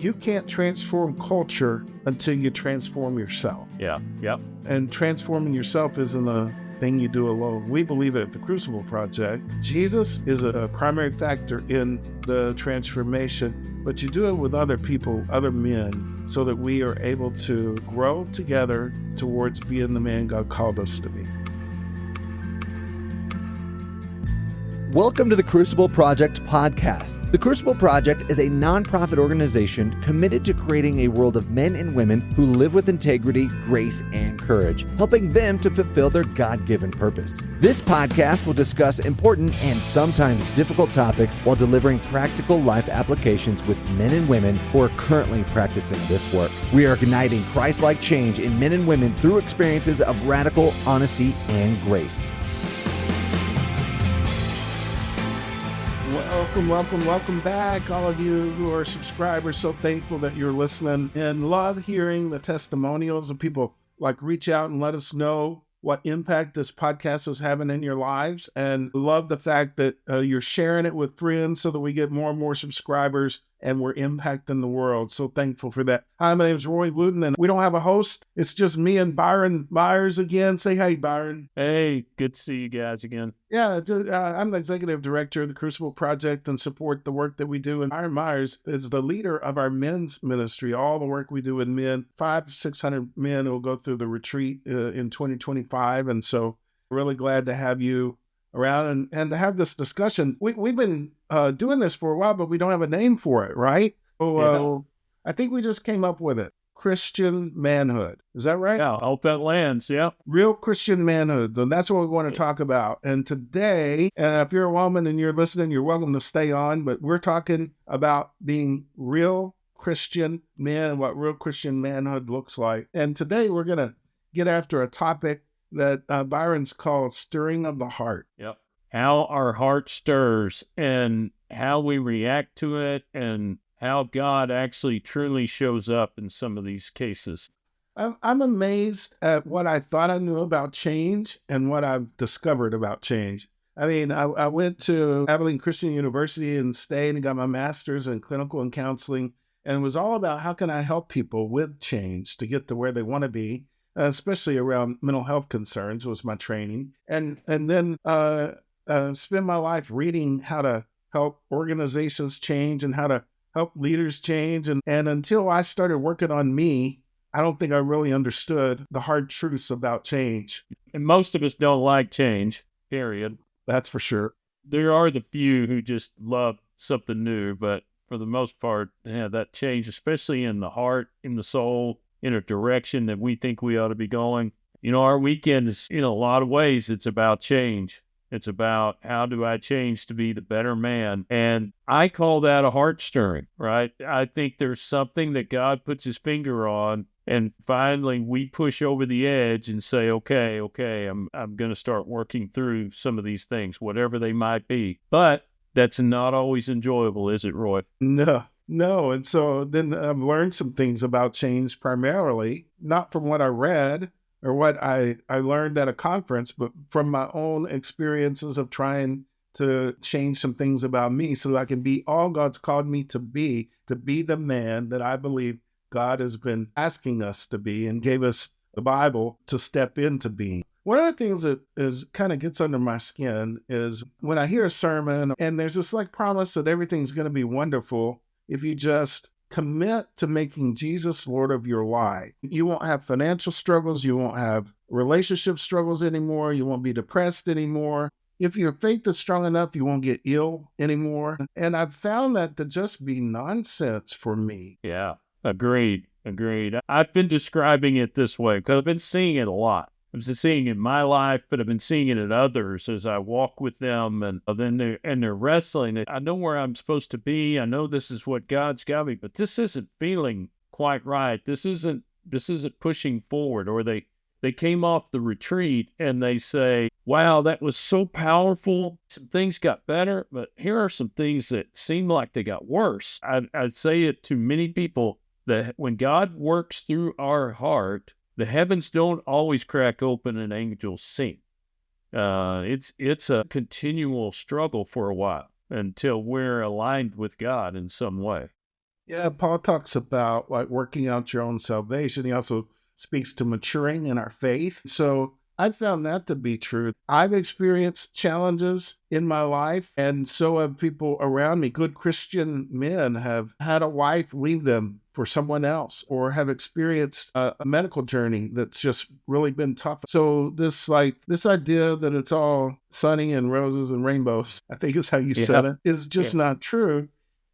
you can't transform culture until you transform yourself. Yeah. Yep. And transforming yourself isn't a thing you do alone. We believe at the Crucible Project, Jesus is a primary factor in the transformation, but you do it with other people, other men, so that we are able to grow together towards being the man God called us to be. Welcome to the Crucible Project podcast. The Crucible Project is a nonprofit organization committed to creating a world of men and women who live with integrity, grace, and courage, helping them to fulfill their God-given purpose. This podcast will discuss important and sometimes difficult topics while delivering practical life applications with men and women who are currently practicing this work. We are igniting Christ-like change in men and women through experiences of radical honesty and grace. Welcome back, all of you who are subscribers. So thankful that you're listening and love hearing the testimonials of people. Like, reach out and let us know what impact this podcast is having in your lives, and love the fact that you're sharing it with friends so that we get more and more subscribers and we're impacting the world. So thankful for that. Hi, my name is Wooten, and we don't have a host. It's just me and Byron Myers again. Say hey, Byron. Hey, good to see you guys again. Yeah, I'm the executive director of the Crucible Project and support the work that we do. And Byron Myers is the leader of our men's ministry, all the work we do with men, 500-600 men will go through the retreat in 2025. And so really glad to have you around and to have this discussion. We've been doing this for a while, but we don't have a name for it, right? So I think we just came up with it. Christian manhood. Is that right? Yeah, I hope that lands. Yeah. Real Christian manhood. And that's what we want to talk about. And today, if you're a woman and you're listening, you're welcome to stay on. But we're talking about being real Christian men and what real Christian manhood looks like. And today we're going to get after a topic that Byron's called stirring of the heart. Yep. How our heart stirs and how we react to it and how God actually truly shows up in some of these cases. I'm amazed at what I thought I knew about change and what I've discovered about change. I mean, I went to Abilene Christian University and stayed and got my master's in clinical and counseling, and it was all about how can I help people with change to get to where they want to be, especially around mental health concerns was my training. And then spend my life reading how to help organizations change and how to help leaders change. And until I started working on me, I don't think I really understood the hard truths about change. And most of us don't like change, period. That's for sure. There are the few who just love something new, but for the most part, that change, especially in the heart, in the soul, in a direction that we think we ought to be going. You know, our weekend is, in a lot of ways, it's about change. It's about how do I change to be the better man? And I call that a heart stirring, right? I think there's something that God puts his finger on, and finally we push over the edge and say, okay, I'm going to start working through some of these things, whatever they might be. But that's not always enjoyable, is it, Roy? No. And so then I've learned some things about change, primarily, not from what I read or what I learned at a conference, but from my own experiences of trying to change some things about me so that I can be all God's called me to be the man that I believe God has been asking us to be and gave us the Bible to step into being. One of the things that kind of gets under my skin is when I hear a sermon and there's this promise that everything's going to be wonderful if you just commit to making Jesus Lord of your life. You won't have financial struggles. You won't have relationship struggles anymore. You won't be depressed anymore. If your faith is strong enough, you won't get ill anymore. And I've found that to just be nonsense for me. Yeah, agreed. I've been describing it this way because I've been seeing it a lot. I've been seeing it in my life, but I've been seeing it in others as I walk with them, and then they're wrestling. I know where I'm supposed to be. I know this is what God's got me, but this isn't feeling quite right. This isn't pushing forward. Or they came off the retreat and they say, wow, that was so powerful. Some things got better, but here are some things that seem like they got worse. I'd say it to many people that when God works through our heart, the heavens don't always crack open and angels sing. It's a continual struggle for a while until we're aligned with God in some way. Yeah, Paul talks about like working out your own salvation. He also speaks to maturing in our faith. So I found that to be true. I've experienced challenges in my life, and so have people around me. Good Christian men have had a wife leave them for someone else, or have experienced a medical journey that's just really been tough. So this idea that it's all sunny and roses and rainbows, I think is how you said Yeah. it, is just Yes. not true.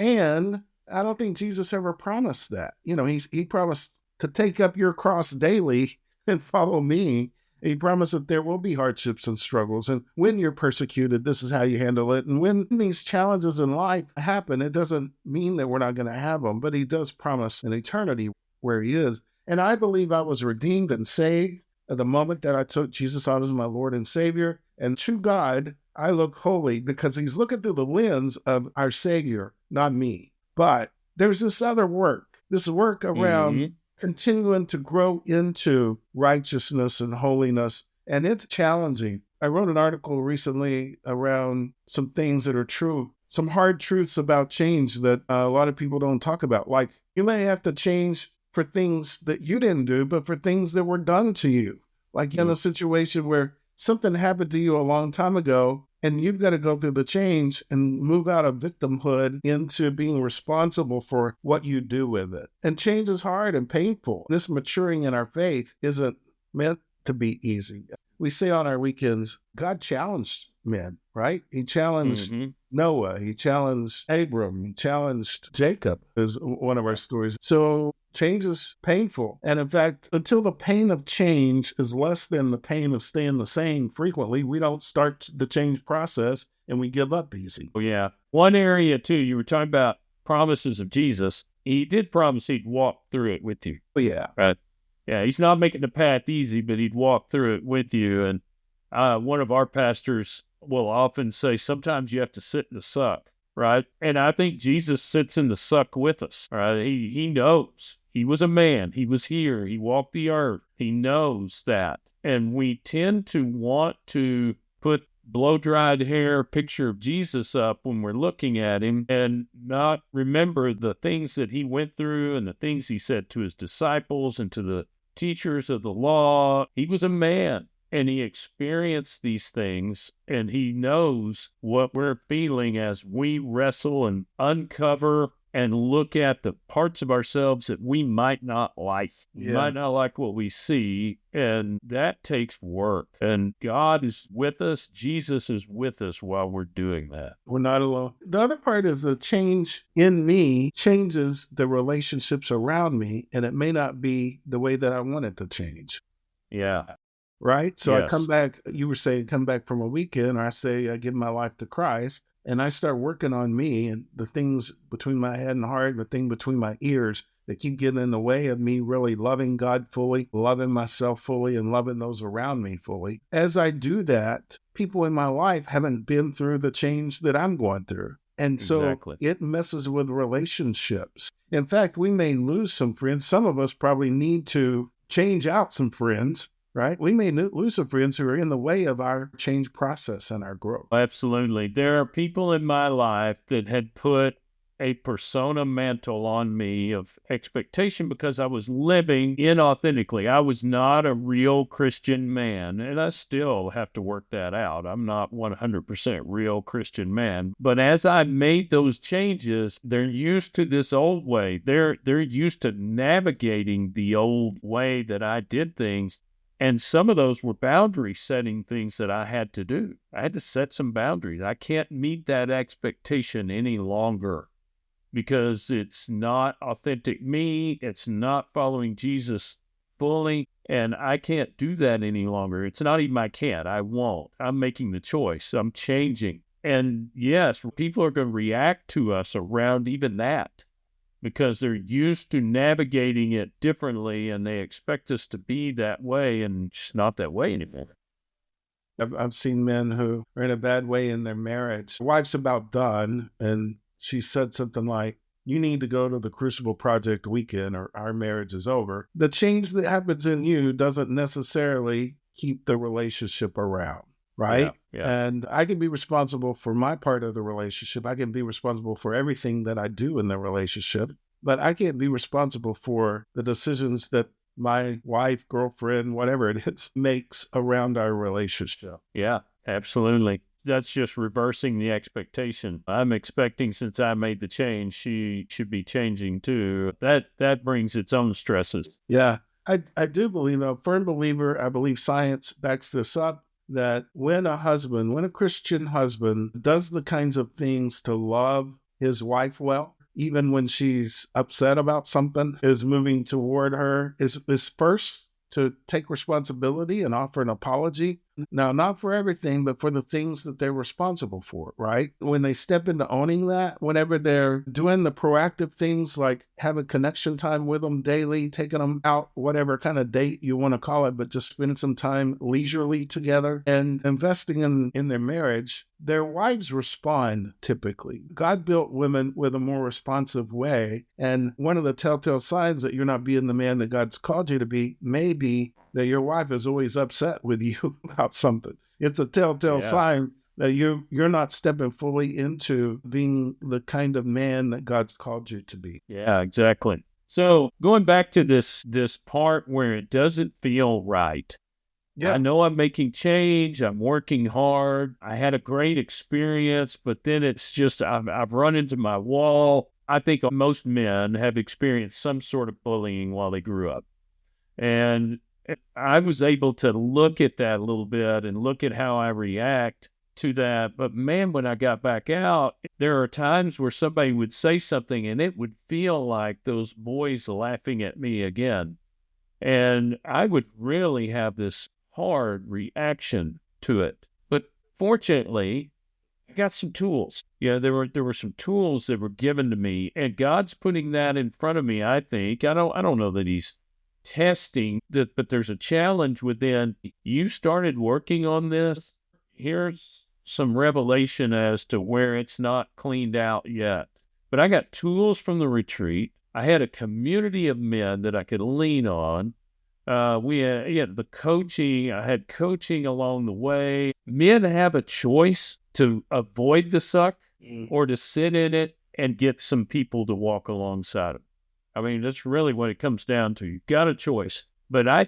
And I don't think Jesus ever promised that. He promised to take up your cross daily and follow me. He promised that there will be hardships and struggles. And when you're persecuted, this is how you handle it. And when these challenges in life happen, it doesn't mean that we're not going to have them, but he does promise an eternity where he is. And I believe I was redeemed and saved at the moment that I took Jesus on as my Lord and Savior. And to God, I look holy because he's looking through the lens of our Savior, not me. But there's this work around Mhm. continuing to grow into righteousness and holiness. And it's challenging. I wrote an article recently around some things that are true, some hard truths about change that a lot of people don't talk about. Like you may have to change for things that you didn't do, but for things that were done to you. Like in a situation where something happened to you a long time ago, and you've got to go through the change and move out of victimhood into being responsible for what you do with it. And change is hard and painful. This maturing in our faith isn't meant to be easy. We say on our weekends, God challenged men, right? He challenged Mhm. Noah, he challenged Abram, he challenged Jacob, is one of our stories. So change is painful. And in fact, until the pain of change is less than the pain of staying the same frequently, we don't start the change process and we give up easy. Oh, yeah. One area, too, you were talking about promises of Jesus. He did promise he'd walk through it with you, But yeah, right? Yeah, he's not making the path easy, but he'd walk through it with you. And one of our pastors will often say, sometimes you have to sit in the suck, right? And I think Jesus sits in the suck with us, right? He knows. He was a man. He was here. He walked the earth. He knows that. And we tend to want to put blow-dried hair picture of Jesus up when we're looking at him and not remember the things that he went through and the things he said to his disciples and to the teachers of the law. He was a man and he experienced these things and he knows what we're feeling as we wrestle and uncover and look at the parts of ourselves that we might not like. We might not like what we see, and that takes work. And God is with us. Jesus is with us while we're doing that. We're not alone. The other part is the change in me changes the relationships around me, and it may not be the way that I want it to change. Yeah. Right? So I come Yes. back, you were saying come back from a weekend, or I say I give my life to Christ, and I start working on me and the things between my head and heart, the thing between my ears that keep getting in the way of me really loving God fully, loving myself fully, and loving those around me fully. As I do that, people in my life haven't been through the change that I'm going through. And so Exactly. it messes with relationships. In fact, we may lose some friends. Some of us probably need to change out some friends, right? We may lose some friends who are in the way of our change process and our growth. Absolutely. There are people in my life that had put a persona mantle on me of expectation because I was living inauthentically. I was not a real Christian man, and I still have to work that out. I'm not 100% real Christian man. But as I made those changes, they're used to this old way. They're used to navigating the old way that I did things. And some of those were boundary setting things that I had to do. I had to set some boundaries. I can't meet that expectation any longer because it's not authentic me. It's not following Jesus fully. And I can't do that any longer. It's not even I can't. I won't. I'm making the choice. I'm changing. And yes, people are going to react to us around even that, because they're used to navigating it differently and they expect us to be that way, and it's not that way anymore. I've seen men who are in a bad way in their marriage. The wife's about done, and she said something like, you need to go to the Crucible Project weekend or our marriage is over. The change that happens in you doesn't necessarily keep the relationship around, right? Yeah. And I can be responsible for my part of the relationship. I can be responsible for everything that I do in the relationship. but I can't be responsible for the decisions that my wife, girlfriend, whatever it is, makes around our relationship. Yeah, absolutely. That's just reversing the expectation. I'm expecting since I made the change, she should be changing too. That brings its own stresses. Yeah, I do believe, I'm a firm believer, I believe science backs this up, that when a Christian husband does the kinds of things to love his wife well, even when she's upset about something, is moving toward her, is first to take responsibility and offer an apology. Now, not for everything, but for the things that they're responsible for, right? When they step into owning that, whenever they're doing the proactive things like having connection time with them daily, taking them out, whatever kind of date you want to call it, but just spending some time leisurely together and investing in their marriage, their wives respond typically. God built women with a more responsive way. And one of the telltale signs that you're not being the man that God's called you to be may be that your wife is always upset with you about something. It's a telltale sign that you're not stepping fully into being the kind of man that God's called you to be. Yeah, exactly. So going back to this part where it doesn't feel right. Yeah. I know I'm making change. I'm working hard. I had a great experience, but then it's just I've run into my wall. I think most men have experienced some sort of bullying while they grew up. And I was able to look at that a little bit and look at how I react to that. But man, when I got back out, there are times where somebody would say something and it would feel like those boys laughing at me again. And I would really have this hard reaction to it. But fortunately, I got some tools. Yeah, there were some tools that were given to me, and God's putting that in front of me, I think. I don't know that he's testing that, but there's a challenge within. You started working on this. Here's some revelation as to where it's not cleaned out yet. But I got tools from the retreat. I had a community of men that I could lean on. We had the coaching. I had coaching along the way. Men have a choice to avoid the suck or to sit in it and get some people to walk alongside them. I mean, that's really what it comes down to. You've got a choice. But I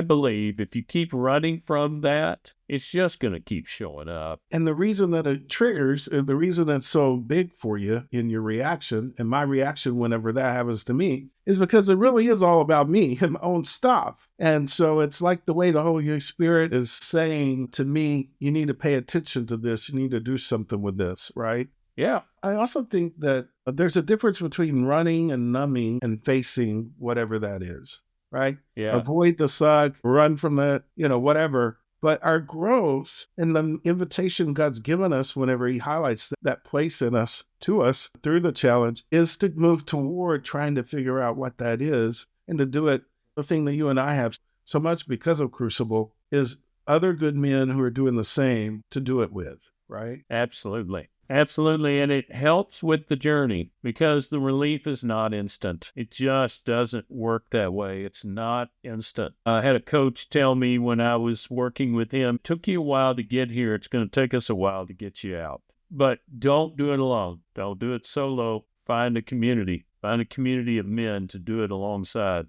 believe if you keep running from that, it's just going to keep showing up. And the reason that it triggers, the reason that's so big for you in your reaction, and my reaction whenever that happens to me, is because it really is all about me and my own stuff. And so it's like the way the Holy Spirit is saying to me, you need to pay attention to this. You need to do something with this, right? Yeah. I also think that there's a difference between running and numbing and facing whatever that is, right? Yeah. Avoid the suck, run from it, whatever. But our growth and the invitation God's given us whenever he highlights that place in us to us through the challenge is to move toward trying to figure out what that is and to do it. The thing that you and I have so much because of Crucible is other good men who are doing the same to do it with, right? Absolutely. Absolutely. And it helps with the journey because the relief is not instant. It just doesn't work that way. It's not instant. I had a coach tell me when I was working with him, it took you a while to get here. It's going to take us a while to get you out. But don't do it alone. Don't do it solo. Find a community. Find a community of men to do it alongside.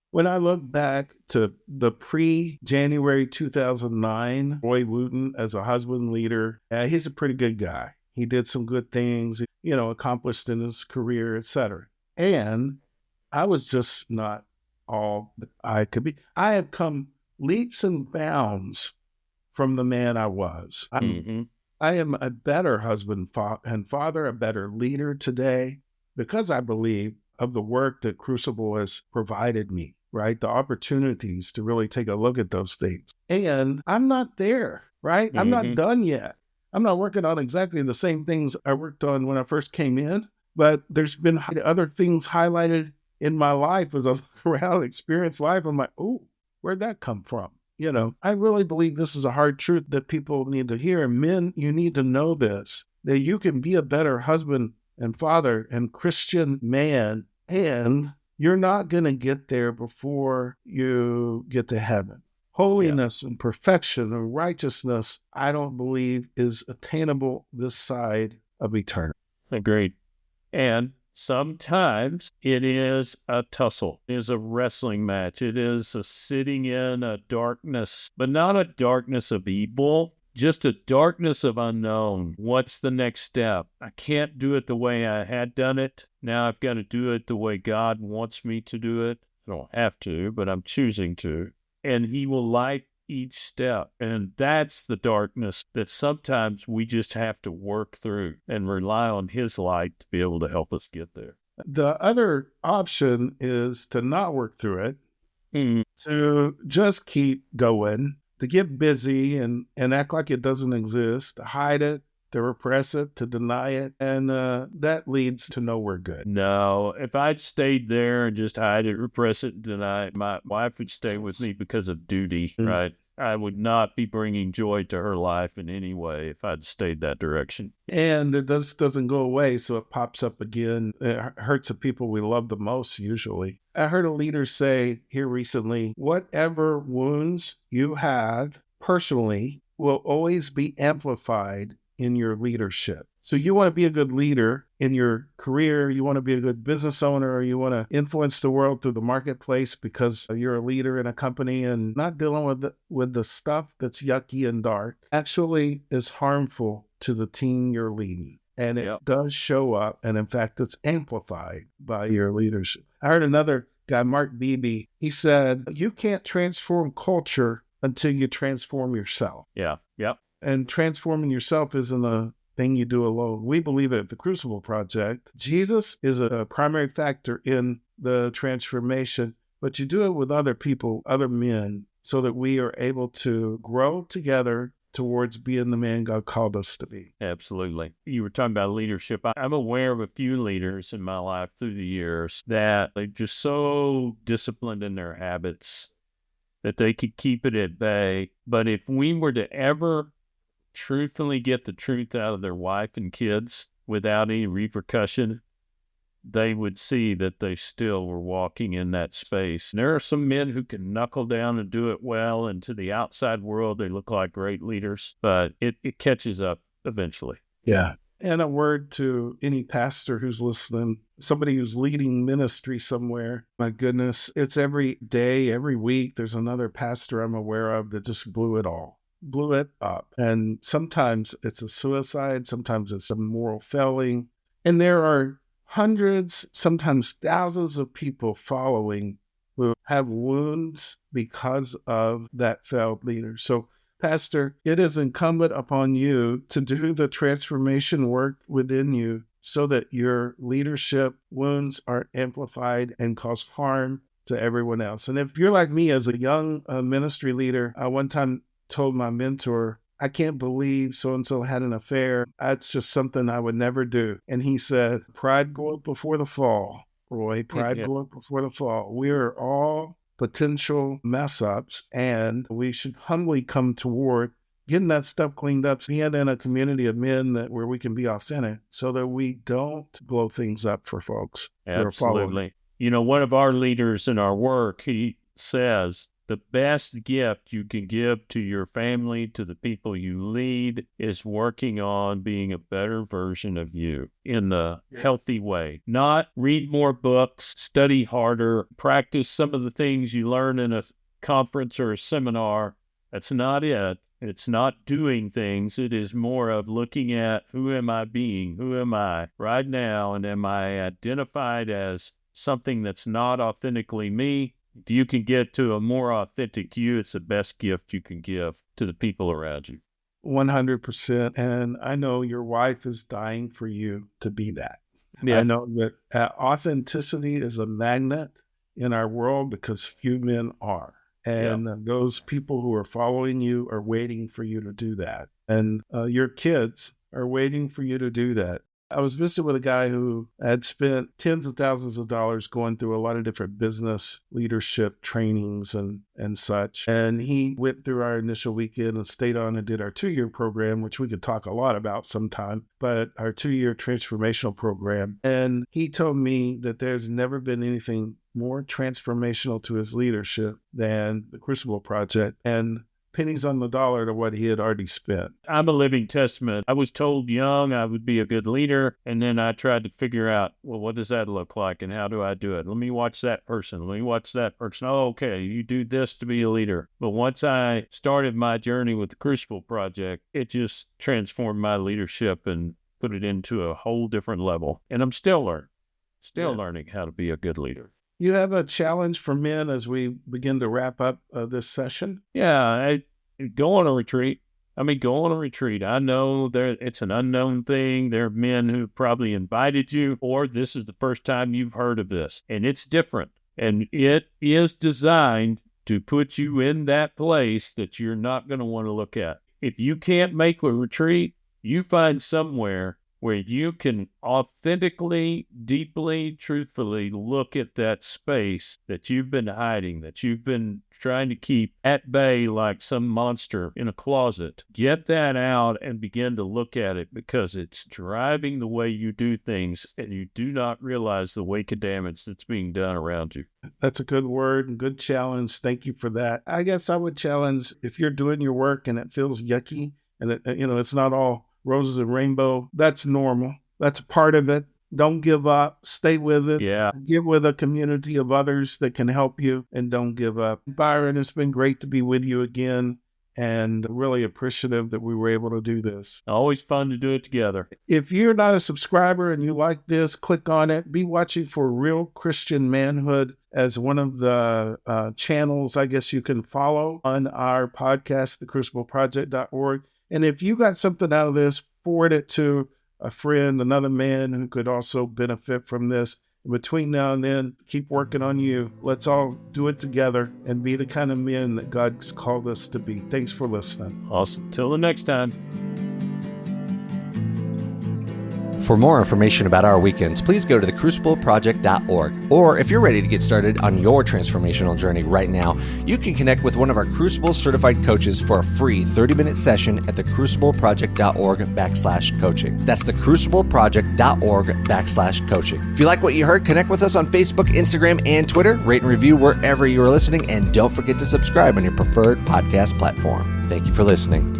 When I look back to the pre-January 2009, Roy Wooten as a husband leader, he's a pretty good guy. He did some good things, accomplished in his career, etc. And I was just not all that I could be. I have come leaps and bounds from the man I was. I am a better husband and father, a better leader today because I believe of the work that Crucible has provided me, right? The opportunities to really take a look at those things. And I'm not there, right? I'm not done yet. I'm not working on exactly the same things I worked on when I first came in, but there's been other things highlighted in my life as I look around, experience life. I'm like, oh, where'd that come from? I really believe this is a hard truth that people need to hear. And men, you need to know this, that you can be a better husband and father and Christian man, and you're not going to get there before you get to heaven. Holiness and perfection and righteousness, I don't believe is attainable this side of eternity. Agreed. And Sometimes it is a tussle. It is a wrestling match. It is a sitting in a darkness, but not a darkness of evil, just a darkness of unknown. What's the next step? I can't do it the way I had done it. Now I've got to do it the way God wants me to do it. I don't have to, but I'm choosing to. And he will light each step. And that's the darkness that sometimes we just have to work through and rely on his light to be able to help us get there. The other option is to not work through it, to just keep going, to get busy and act like it doesn't exist, to hide it, to repress it, to deny it, and that leads to nowhere good. No, if I'd stayed there and just hide it, repress it, deny it, my wife would stay with me because of duty, right? I would not be bringing joy to her life in any way if I'd stayed that direction. And it doesn't go away, so it pops up again. It hurts the people we love the most, usually. I heard a leader say here recently, whatever wounds you have personally will always be amplified in your leadership. So you want to be a good leader in your career, you want to be a good business owner, or you want to influence the world through the marketplace because you're a leader in a company and not dealing with the stuff that's yucky and dark actually is harmful to the team you're leading. And it does show up, and in fact, it's amplified by your leadership. I heard another guy, Mark Beebe, he said, you can't transform culture until you transform yourself. Yeah. And transforming yourself isn't a thing you do alone. We believe at the Crucible Project, Jesus is a primary factor in the transformation, but you do it with other people, other men, so that we are able to grow together towards being the man God called us to be. Absolutely. You were talking about leadership. I'm aware of a few leaders in my life through the years that they're just so disciplined in their habits that they could keep it at bay. But if we were to ever truthfully get the truth out of their wife and kids without any repercussion, they would see that they still were walking in that space. And there are some men who can knuckle down and do it well, and to the outside world, they look like great leaders, but it catches up eventually. Yeah. And a word to any pastor who's listening, somebody who's leading ministry somewhere. My goodness, it's every day, every week, there's another pastor I'm aware of that just blew it up. And sometimes it's a suicide, sometimes it's a moral failing. And there are hundreds, sometimes thousands of people following who have wounds because of that failed leader. So, Pastor, it is incumbent upon you to do the transformation work within you so that your leadership wounds are amplified and cause harm to everyone else. And if you're like me as a young ministry leader, I one time told my mentor, I can't believe so-and-so had an affair. That's just something I would never do. And he said, pride goeth before the fall, Roy. Pride goeth before the fall. We are all potential mess-ups, and we should humbly come toward getting that stuff cleaned up, being in a community of men where we can be authentic so that we don't blow things up for folks. Absolutely. You know, one of our leaders in our work, he says, the best gift you can give to your family, to the people you lead, is working on being a better version of you in a healthy way. Not read more books, study harder, practice some of the things you learn in a conference or a seminar. That's not it. It's not doing things. It is more of looking at who am I being? Who am I right now? And am I identified as something that's not authentically me? If you can get to a more authentic you, it's the best gift you can give to the people around you. 100%. And I know your wife is dying for you to be that. Yeah. I know that authenticity is a magnet in our world because few men are. And those people who are following you are waiting for you to do that. And your kids are waiting for you to do that. I was visiting with a guy who had spent tens of thousands of dollars going through a lot of different business leadership trainings and such. And he went through our initial weekend and stayed on and did our 2-year program, which we could talk a lot about sometime, but our 2-year transformational program. And he told me that there's never been anything more transformational to his leadership than the Crucible Project. And pennies on the dollar to what he had already spent. I'm a living testament. I was told young I would be a good leader, and then I tried to figure out, well, what does that look like, and how do I do it? Let me watch that person. Let me watch that person. Oh, okay, you do this to be a leader. But once I started my journey with the Crucible Project, it just transformed my leadership and put it into a whole different level. And I'm still learning how to be a good leader. You have a challenge for men as we begin to wrap up this session? Yeah, go on a retreat. Go on a retreat. I know it's an unknown thing. There are men who probably invited you, or this is the first time you've heard of this, and it's different. And it is designed to put you in that place that you're not going to want to look at. If you can't make a retreat, you find somewhere where you can authentically, deeply, truthfully look at that space that you've been hiding, that you've been trying to keep at bay like some monster in a closet. Get that out and begin to look at it, because it's driving the way you do things, and you do not realize the wake of damage that's being done around you. That's a good word and good challenge. Thank you for that. I guess I would challenge, if you're doing your work and it feels yucky and it's not all roses and rainbow, that's normal. That's a part of it. Don't give up. Stay with it. Yeah. Get with a community of others that can help you, and don't give up. Byron, it's been great to be with you again, and really appreciative that we were able to do this. Always fun to do it together. If you're not a subscriber and you like this, click on it. Be watching for Real Christian Manhood as one of the channels, I guess, you can follow on our podcast, thecrucibleproject.org. And if you got something out of this, forward it to a friend, another man who could also benefit from this. Between now and then, keep working on you. Let's all do it together and be the kind of men that God's called us to be. Thanks for listening. Awesome. Till the next time. For more information about our weekends, please go to thecrucibleproject.org. Or if you're ready to get started on your transformational journey right now, you can connect with one of our Crucible certified coaches for a free 30-minute session at thecrucibleproject.org/coaching. That's thecrucibleproject.org/coaching. If you like what you heard, connect with us on Facebook, Instagram, and Twitter. Rate and review wherever you are listening, and don't forget to subscribe on your preferred podcast platform. Thank you for listening.